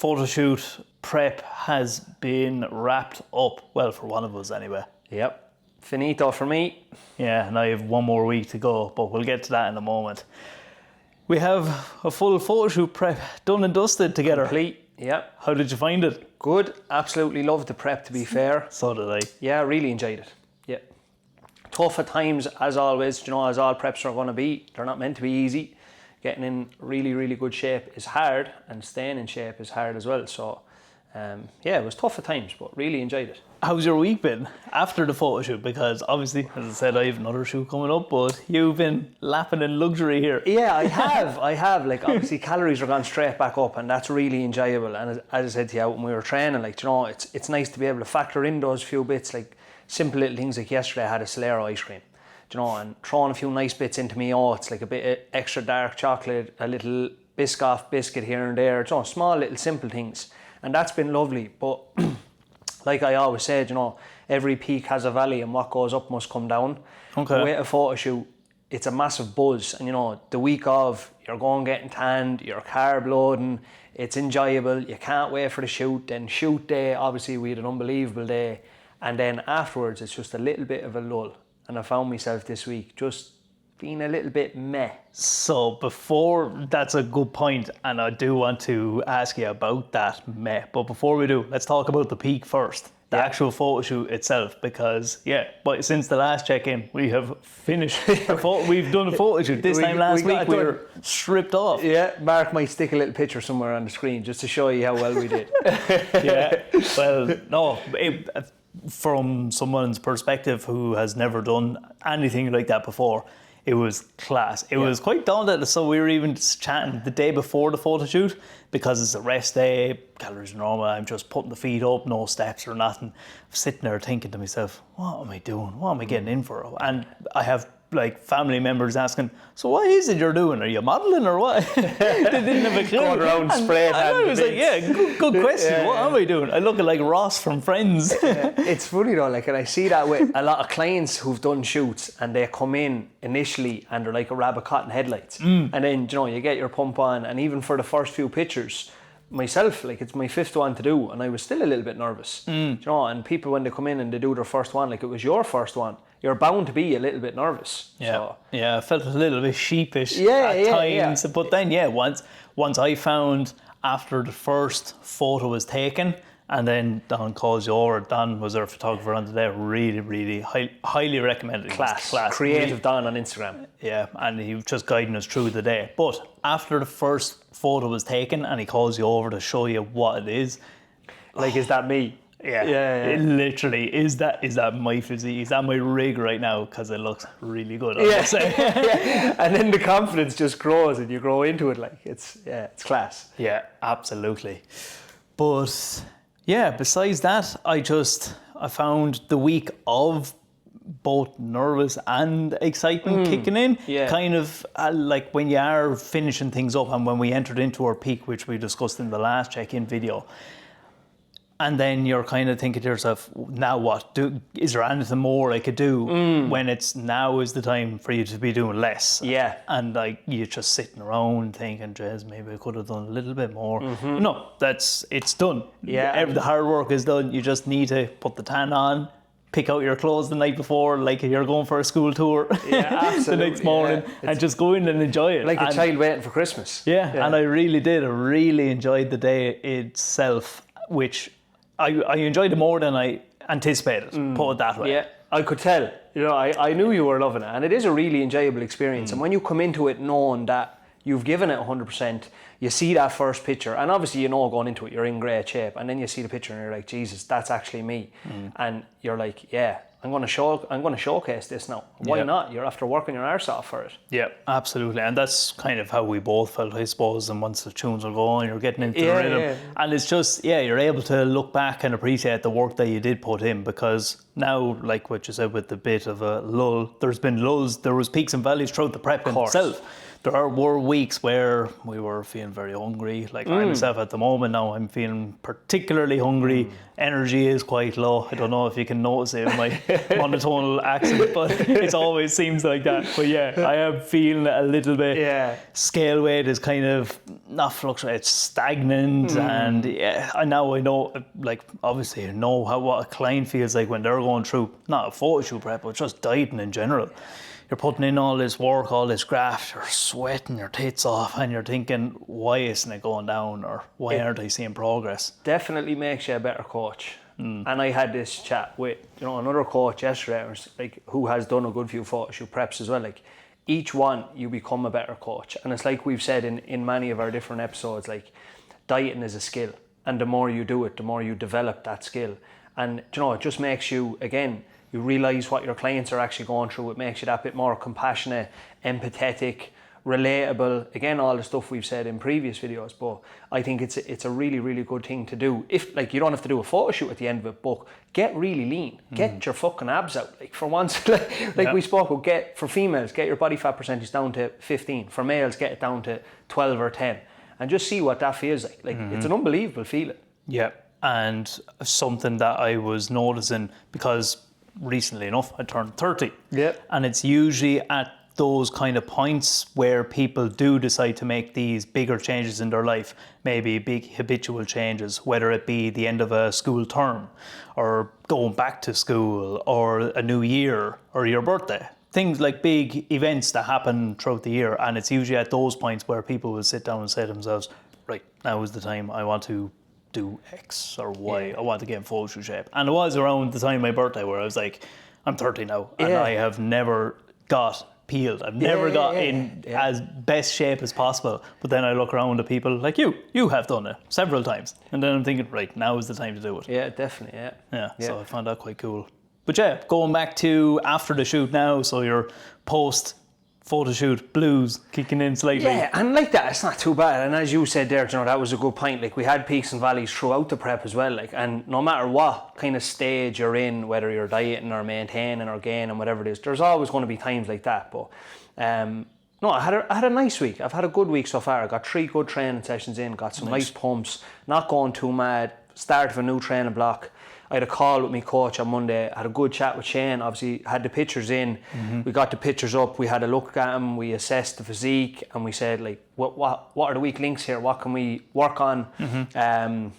photo shoot prep has been wrapped up. Well, for one of us anyway. Yep. Finito for me. Yeah, and I have one more week to go, but we'll get to that in a moment. We have a full photo shoot prep done and dusted together. Complete. Yep. How did you find it? Good. Absolutely loved the prep, to be fair. So did I. Yeah, really enjoyed it. Yeah. Tough at times, as always, you know, as all preps are going to be. They're not meant to be easy. Getting in really, really good shape is hard, and staying in shape is hard as well. So, yeah, it was tough at times, but really enjoyed it. How's your week been after the photo shoot? Because obviously, as I said, I have another shoot coming up, but you've been lapping in luxury here. Yeah, I have. Like, obviously, calories are gone straight back up, and that's really enjoyable. And as I said to you when we were training, like, you know, it's nice to be able to factor in those few bits, like simple little things. Like yesterday, I had a Solero ice cream, you know, and throwing a few nice bits into me oats, like a bit of extra dark chocolate, a little Biscoff biscuit here and there, you know, small little simple things, and that's been lovely. But like I always said, you know, every peak has a valley, and what goes up must come down. Okay. With a photo shoot, it's a massive buzz, and you know, the week of, you're going getting tanned, you're carb loading, it's enjoyable, you can't wait for the shoot. Then shoot day, obviously we had an unbelievable day, and then afterwards it's just a little bit of a lull. And I found myself this week just being a little bit meh. So that's a good point, and I do want to ask you about that meh. But before we do, let's talk about the peak first. The actual photo shoot itself, because but since the last check-in, we have finished. We've done a photo shoot. This time last week we were stripped off. Yeah, Mark might stick a little picture somewhere on the screen just to show you how well we did. Yeah, well, no, from someone's perspective who has never done anything like that before, it was class. It was quite daunting. So we were even just chatting the day before the photo shoot, because it's a rest day, calories are normal, I'm just putting the feet up, no steps or nothing. I'm sitting there thinking to myself, what am I doing? What am I getting in for? And I have like family members asking, so what is it you're doing? Are you modelling or what? They didn't have a clue. Going around spraying hand. I was like, good question. Yeah, what am I doing? I look like Ross from Friends. It's funny though, like, and I see that with a lot of clients who've done shoots, and they come in initially and they're like a rabbit caught in headlights. And then, you know, you get your pump on, and even for the first few pictures, myself, like, it's my fifth one to do, and I was still a little bit nervous. You know, and people, when they come in and they do their first one, like it was your first one, you're bound to be a little bit nervous. Yeah, I felt a little bit sheepish at times. But then, once I found, after the first photo was taken, and then Don calls you over. Don was our photographer on the day. Really, really highly recommended. Class. Creative Don on Instagram. Yeah, and he was just guiding us through the day. But after the first photo was taken and he calls you over to show you what it is. Like, is that me? Yeah. It literally, is that my physique? Is that my rig right now? Because it looks really good, I would say. And then the confidence just grows and you grow into it. Like, it's class. Yeah, absolutely. But yeah, besides that, I found the week of both nervous and excitement kicking in. Yeah. Kind of like when you are finishing things up, and when we entered into our peak, which we discussed in the last check-in video. And then you're kind of thinking to yourself, now what? Is there anything more I could do when now is the time for you to be doing less? Yeah. And like, you're just sitting around thinking, Jez, maybe I could have done a little bit more. No, it's done. Yeah. The hard work is done. You just need to put the tan on, pick out your clothes the night before, like you're going for a school tour the next morning, and just go in and enjoy it. Like a child waiting for Christmas. Yeah, and I really did. I really enjoyed the day itself, which I enjoyed it more than I anticipated, put it that way. Yeah, I could tell. You know, I knew you were loving it, and it is a really enjoyable experience. And when you come into it knowing that you've given it 100%, you see that first picture, and obviously you know going into it you're in great shape, and then you see the picture and you're like, Jesus, that's actually me. And you're like, yeah, I'm going to showcase this now. Why not? You're after working your arse off for it. Yeah, absolutely. And that's kind of how we both felt, I suppose. And once the tunes are going, you're getting into the rhythm. And it's just, you're able to look back and appreciate the work that you did put in, because now, like what you said, with the bit of a lull, there's been lulls, there was peaks and valleys throughout the prep in itself. there were weeks where we were feeling very hungry. Like I myself at the moment now, I'm feeling particularly hungry. Energy is quite low. I don't know if you can notice it in my monotonal accent, but it always seems like that. But yeah, I am feeling a little bit. Yeah. Scale weight is kind of not fluctuating, it's stagnant. And yeah, I know, like obviously I know what a client feels like when they're going through, not a photo shoot prep, but just dieting in general. You're putting in all this work, all this graft, you're sweating your tits off, and you're thinking, why isn't it going down, or why aren't I seeing progress? Definitely makes you a better coach. And I had this chat with another coach yesterday, like, who has done a good few photo shoot preps as well. Like, each one you become a better coach, and it's like we've said in many of our different episodes, like, dieting is a skill, and the more you do it, the more you develop that skill. And it just makes you, again, you realise what your clients are actually going through. It makes you that bit more compassionate, empathetic, relatable. Again, all the stuff we've said in previous videos, but I think it's a really, really good thing to do. If, like, you don't have to do a photo shoot at the end of it, but get really lean. Get your fucking abs out. Like, for once, we spoke about, for females, get your body fat percentage down to 15. For males, get it down to 12 or 10. And just see what that feels like. Like, it's an unbelievable feeling. Yeah, and something that I was noticing, because recently enough, I turned 30. Yep. And it's usually at those kind of points where people do decide to make these bigger changes in their life, maybe big habitual changes, whether it be the end of a school term, or going back to school, or a new year, or your birthday. Things like big events that happen throughout the year. And it's usually at those points where people will sit down and say to themselves, right, now is the time I want to do X or Y. Yeah. I want to get in photo shoot shape. And it was around the time of my birthday where I was like, I'm 30 now, and I have never got peeled. I've never got in as best shape as possible. But then I look around at people like you have done it several times. And then I'm thinking, right, now is the time to do it. Yeah, definitely, Yeah, so I found that quite cool. But yeah, going back to after the shoot now, so your post photo shoot blues kicking in slightly. Yeah, and like that, it's not too bad. And as you said there, that was a good point. Like, we had peaks and valleys throughout the prep as well. Like, and no matter what kind of stage you're in, whether you're dieting or maintaining or gaining, whatever it is, there's always going to be times like that. But no, I had a nice week. I've had a good week so far. I got 3 good training sessions in, got some nice pumps, not going too mad. Start of a new training block. I had a call with my coach on Monday. I had a good chat with Shane. Obviously, had the pictures in. We got the pictures up. We had a look at them. We assessed the physique, and we said, like, what are the weak links here? What can we work on? And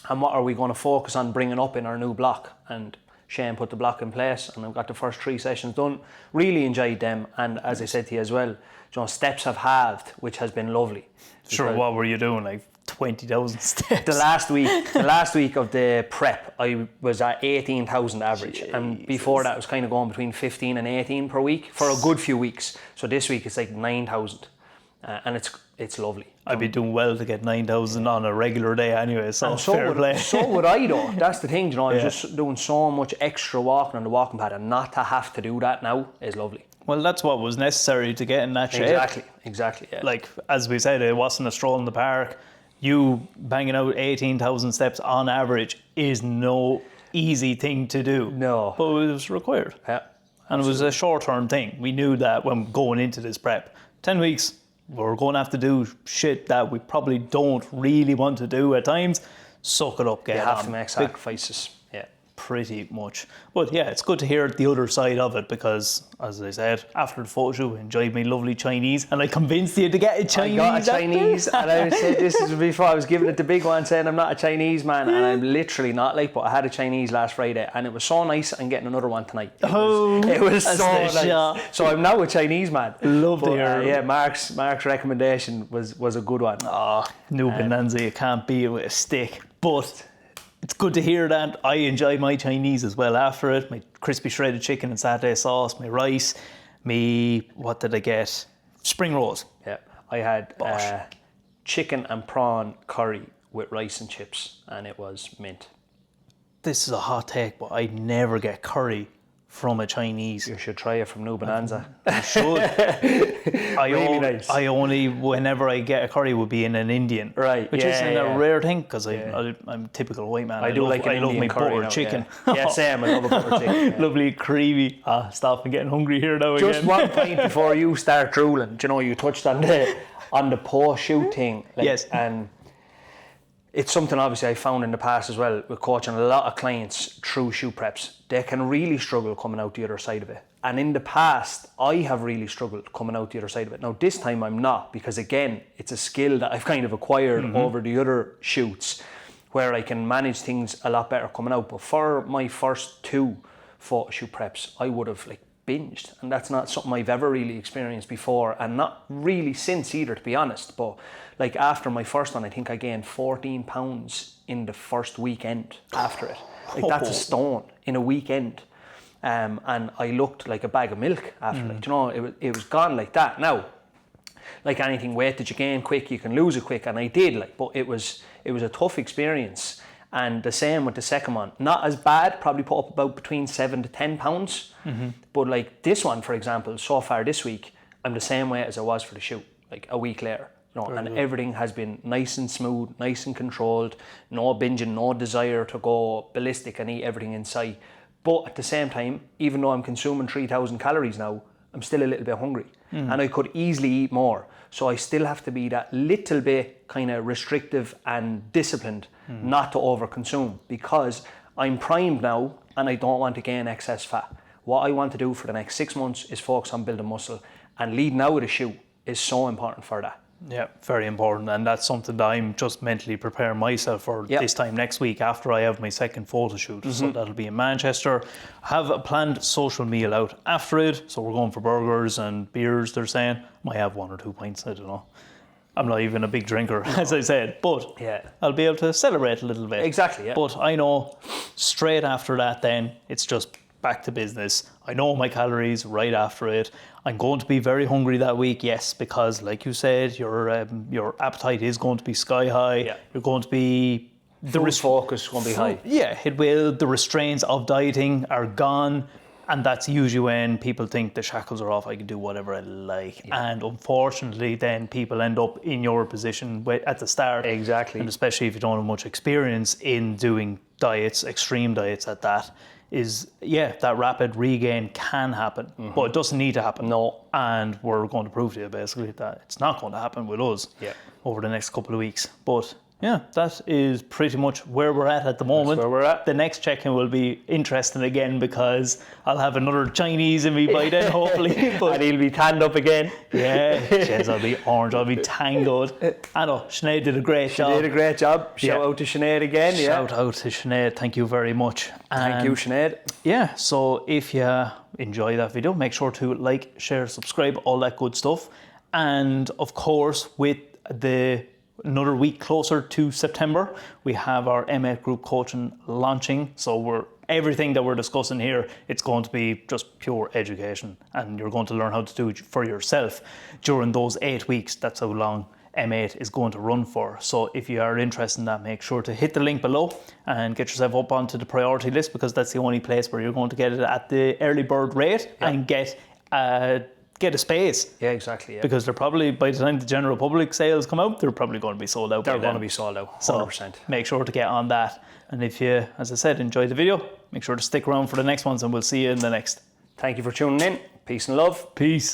what are we going to focus on bringing up in our new block? And Shane put the block in place, and I've got the first 3 sessions done. Really enjoyed them, and as I said to you as well, steps have halved, which has been lovely. Sure, what were you doing? Like 20,000 steps? The last week of the prep, I was at 18,000 average. Jesus. And before that, I was kind of going between 15 and 18 per week for a good few weeks. So this week it's like 9,000, and it's lovely. I'd be doing well to get 9,000 on a regular day anyway, so fair play. So would I though. That's the thing, I'm just doing so much extra walking on the walking pad, and not to have to do that now is lovely. Well, that's what was necessary to get in that shape. Exactly, yeah. Like, as we said, it wasn't a stroll in the park. You banging out 18,000 steps on average is no easy thing to do. No. But it was required. Yeah. And it was a short-term thing. We knew that when going into this prep. 10 weeks, we're going to have to do shit that we probably don't really want to do at times. Suck it up, get you on. You have to make sacrifices. Yeah. Pretty much. But yeah, it's good to hear the other side of it, because, as I said, after the photo shoot, I enjoyed my lovely Chinese, and I convinced you to get a Chinese. I got a Chinese, and I said this is before I was giving it the big one, saying I'm not a Chinese man, and I'm literally not, like, but I had a Chinese last Friday, and it was so nice. I'm getting another one tonight. It was so nice. So I'm now a Chinese man. Love to hear. Yeah, Mark's recommendation was a good one. New Bonanza, you can't beat it with a stick. But it's good to hear that. I enjoy my Chinese as well after it. My crispy shredded chicken and satay sauce, my rice, what did I get? Spring rolls. Yeah, I had chicken and prawn curry with rice and chips, and it was mint. This is a hot take, but I never get curry from a Chinese. You should try it from New Bonanza. You should. Really nice. I only, whenever I get a curry, would be in an Indian. Right, Which isn't a rare thing, because I'm a typical white man. I do like an I love Indian my curry butter now, chicken. Yeah, same. I love a butter chicken. Yeah. Lovely, creamy. Stop, I'm getting hungry here now Just again. one point before you start drooling. Do you know, you touched on the post-shoot thing. Like, Yes. And it's something obviously I found in the past as well with coaching a lot of clients through shoot preps. They can really struggle coming out the other side of it. And in the past, I have really struggled coming out the other side of it. Now, this time I'm not, because again, it's a skill that I've kind of acquired over the other shoots where I can manage things a lot better coming out. But for my first 2 photo shoot preps, I would have like binged. And that's not something I've ever really experienced before, and not really since either, to be honest. But like after my first one, I think I gained 14 pounds in the first weekend after it. Like that's a stone in a weekend. And I looked like a bag of milk after it. You know, it was gone like that. Now, like anything, weight that you gain quick, you can lose it quick, and I did. Like, but it was a tough experience. And the same with the second one. Not as bad, probably put up about between 7 to 10 pounds. But like this one, for example, so far this week, I'm the same weight as I was for the shoot, like a week later. You know, and everything has been nice and smooth, nice and controlled, no binging, no desire to go ballistic and eat everything in sight. But at the same time, even though I'm consuming 3,000 calories now, I'm still a little bit hungry. And I could easily eat more. So I still have to be that little bit kind of restrictive and disciplined not to overconsume, because I'm primed now and I don't want to gain excess fat. What I want to do for the next 6 months is focus on building muscle, and leading out of the shoot is so important for that. Yeah, very important, and that's something that I'm just mentally preparing myself for this time next week after I have my second photo shoot. So that'll be in Manchester. I have a planned social meal out after it, so we're going for burgers and beers, they're saying. Might have 1 or 2 pints, I don't know. I'm not even a big drinker, as I said, but I'll be able to celebrate a little bit. Exactly, yeah. But I know straight after that then, it's just back to business. I know my calories right after it. I'm going to be very hungry that week, yes, because like you said, your appetite is going to be sky high. Yeah. You're going to be... The focus is going to be high. Yeah, it will. The restraints of dieting are gone. And that's usually when people think the shackles are off, I can do whatever I like. Yeah. And unfortunately, then people end up in your position at the start. Exactly. And especially if you don't have much experience in doing diets, extreme diets at that, that rapid regain can happen. But it doesn't need to happen. No. And we're going to prove to you basically that it's not going to happen with us over the next couple of weeks. But yeah, that is pretty much where we're at the moment. That's where we're at. The next check-in will be interesting again, because I'll have another Chinese in me by then, hopefully. But and he'll be tanned up again. Yeah, jeez, I'll be orange, I'll be tangled. I know, Sinead did a great job. She did a great job. Shout out to Sinead again. Shout out to Sinead, thank you very much. Thank you, Sinead. Yeah, so if you enjoy that video, make sure to like, share, subscribe, all that good stuff. And of course, with another week closer to September, we have our EM8 Group Coaching launching. So everything that we're discussing here, it's going to be just pure education, and you're going to learn how to do it for yourself during those 8 weeks. That's how long EM8 is going to run for. So if you are interested in that, make sure to hit the link below and get yourself up onto the priority list, because that's the only place where you're going to get it at the early bird rate and get a space. Yeah, exactly. Yeah. Because they're probably, by the time the general public sales come out, they're probably going to be sold out. They're going to be sold out, 100%. So make sure to get on that. And if you, as I said, enjoyed the video, make sure to stick around for the next ones, and we'll see you in the next. Thank you for tuning in. Peace and love. Peace.